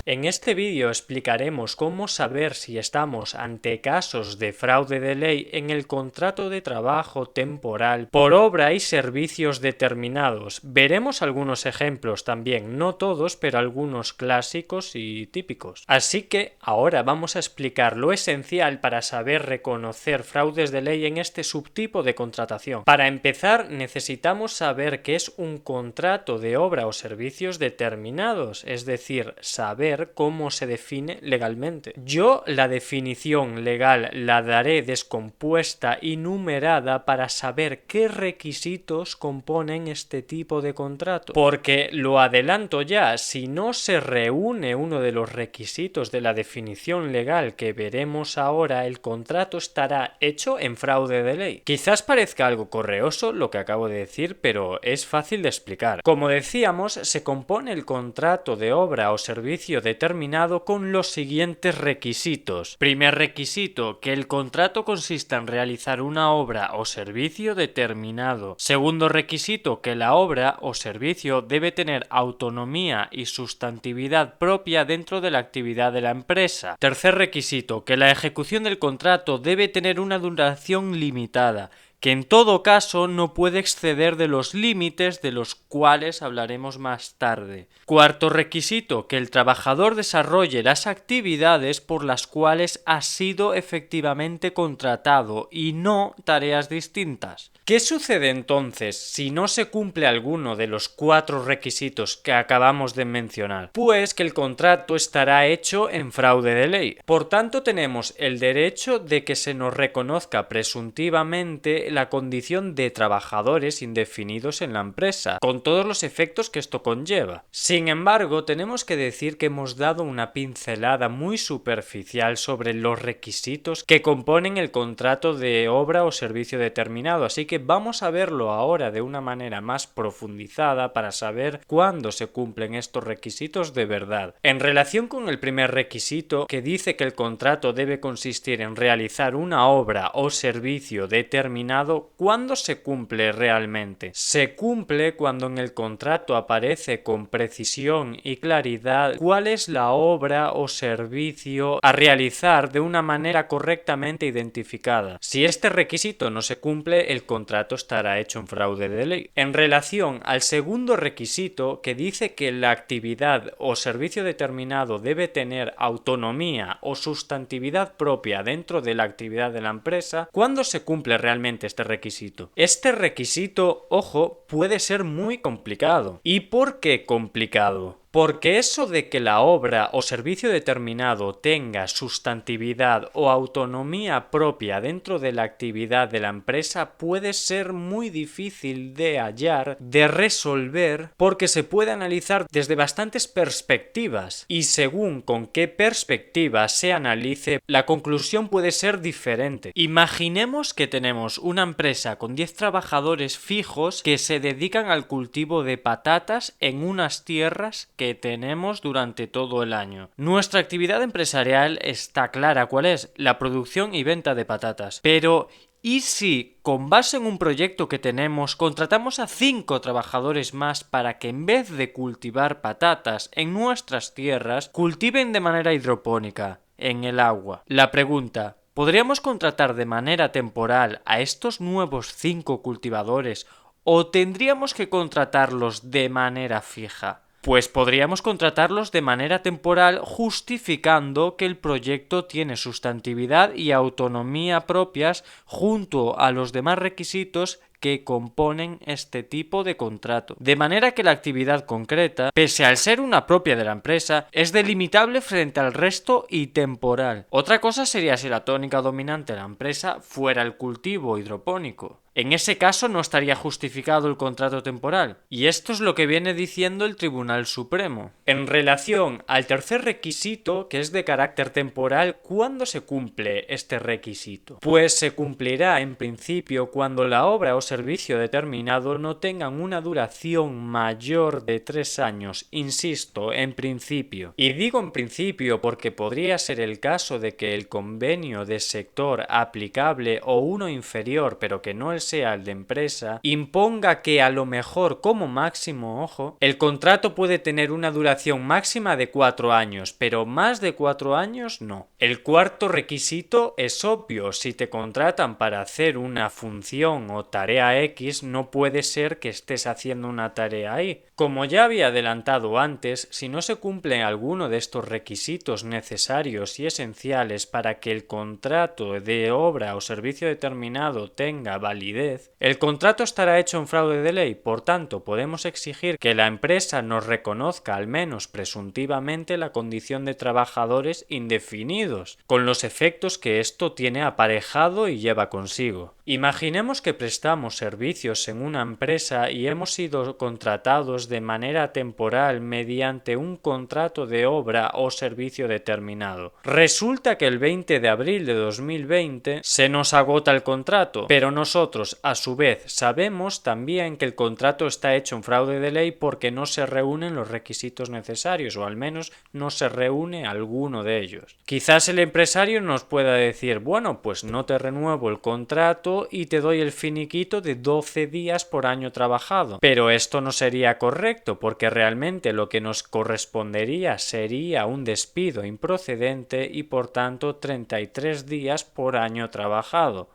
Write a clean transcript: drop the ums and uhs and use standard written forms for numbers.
En este vídeo explicaremos cómo saber si estamos ante casos de fraude de ley en el contrato de trabajo temporal por obra y servicios determinados. Veremos algunos ejemplos también, no todos, pero algunos clásicos y típicos. Así que ahora vamos a explicar lo esencial para saber reconocer fraudes de ley en este subtipo de contratación. Para empezar, necesitamos saber qué es un contrato de obra o servicios determinados, es decir, saber cómo se define legalmente. Yo la definición legal la daré descompuesta y numerada para saber qué requisitos componen este tipo de contrato. Porque lo adelanto ya, si no se reúne uno de los requisitos de la definición legal que veremos ahora, el contrato estará hecho en fraude de ley. Quizás parezca algo correoso lo que acabo de decir, pero es fácil de explicar. Como decíamos, se compone el contrato de obra o servicio determinado con los siguientes requisitos. Primer requisito, que el contrato consista en realizar una obra o servicio determinado. Segundo requisito, que la obra o servicio debe tener autonomía y sustantividad propia dentro de la actividad de la empresa. Tercer requisito, que la ejecución del contrato debe tener una duración limitada, que en todo caso no puede exceder de los límites de los cuales hablaremos más tarde. Cuarto requisito, que el trabajador desarrolle las actividades por las cuales ha sido efectivamente contratado y no tareas distintas. ¿Qué sucede entonces si no se cumple alguno de los cuatro requisitos que acabamos de mencionar? Pues que el contrato estará hecho en fraude de ley. Por tanto, tenemos el derecho de que se nos reconozca presuntivamente la condición de trabajadores indefinidos en la empresa, con todos los efectos que esto conlleva. Sin embargo, tenemos que decir que hemos dado una pincelada muy superficial sobre los requisitos que componen el contrato de obra o servicio determinado, así que vamos a verlo ahora de una manera más profundizada para saber cuándo se cumplen estos requisitos de verdad. En relación con el primer requisito, que dice que el contrato debe consistir en realizar una obra o servicio determinado, ¿cuándo se cumple realmente? Se cumple cuando en el contrato aparece con precisión y claridad cuál es la obra o servicio a realizar de una manera correctamente identificada. Si este requisito no se cumple, el contrato estará hecho en fraude de ley. En relación al segundo requisito, que dice que la actividad o servicio determinado debe tener autonomía o sustantividad propia dentro de la actividad de la empresa, ¿cuándo se cumple realmente este requisito? Este requisito, ojo, puede ser muy complicado. ¿Y por qué complicado? Porque eso de que la obra o servicio determinado tenga sustantividad o autonomía propia dentro de la actividad de la empresa puede ser muy difícil de hallar, de resolver, porque se puede analizar desde bastantes perspectivas y según con qué perspectiva se analice, la conclusión puede ser diferente. Imaginemos que tenemos una empresa con 10 trabajadores fijos que se dedican al cultivo de patatas en unas tierras que tenemos durante todo el año. Nuestra actividad empresarial está clara cuál es: la producción y venta de patatas. Pero ¿y si, con base en un proyecto que tenemos, contratamos a 5 trabajadores más para que en vez de cultivar patatas en nuestras tierras, cultiven de manera hidropónica, en el agua? La pregunta: ¿podríamos contratar de manera temporal a estos nuevos 5 cultivadores o tendríamos que contratarlos de manera fija? Pues podríamos contratarlos de manera temporal justificando que el proyecto tiene sustantividad y autonomía propias junto a los demás requisitos que componen este tipo de contrato. De manera que la actividad concreta, pese al ser una propia de la empresa, es delimitable frente al resto y temporal. Otra cosa sería si la tónica dominante de la empresa fuera el cultivo hidropónico. En ese caso no estaría justificado el contrato temporal. Y esto es lo que viene diciendo el Tribunal Supremo. En relación al tercer requisito, que es de carácter temporal, ¿cuándo se cumple este requisito? Pues se cumplirá en principio cuando la obra o servicio determinado no tengan una duración mayor de 3 años. Insisto, en principio. Y digo en principio porque podría ser el caso de que el convenio de sector aplicable o uno inferior, pero que no el sea el de empresa, imponga que a lo mejor como máximo, ojo, el contrato puede tener una duración máxima de 4 años, pero más de 4 años no. El cuarto requisito es obvio: si te contratan para hacer una función o tarea X, no puede ser que estés haciendo una tarea Y. Como ya había adelantado antes, si no se cumple alguno de estos requisitos necesarios y esenciales para que el contrato de obra o servicio determinado tenga validez, el contrato estará hecho en fraude de ley. Por tanto, podemos exigir que la empresa nos reconozca, al menos presuntivamente, la condición de trabajadores indefinidos, con los efectos que esto tiene aparejado y lleva consigo. Imaginemos que prestamos servicios en una empresa y hemos sido contratados de manera temporal mediante un contrato de obra o servicio determinado. Resulta que el 20 de abril de 2020 se nos agota el contrato, pero nosotros, a su vez, sabemos también que el contrato está hecho en fraude de ley porque no se reúnen los requisitos necesarios, o al menos no se reúne alguno de ellos. Quizás el empresario nos pueda decir: bueno, pues no te renuevo el contrato y te doy el finiquito de 12 días por año trabajado. Pero esto no sería correcto, porque realmente lo que nos correspondería sería un despido improcedente y por tanto 33 días por año trabajado.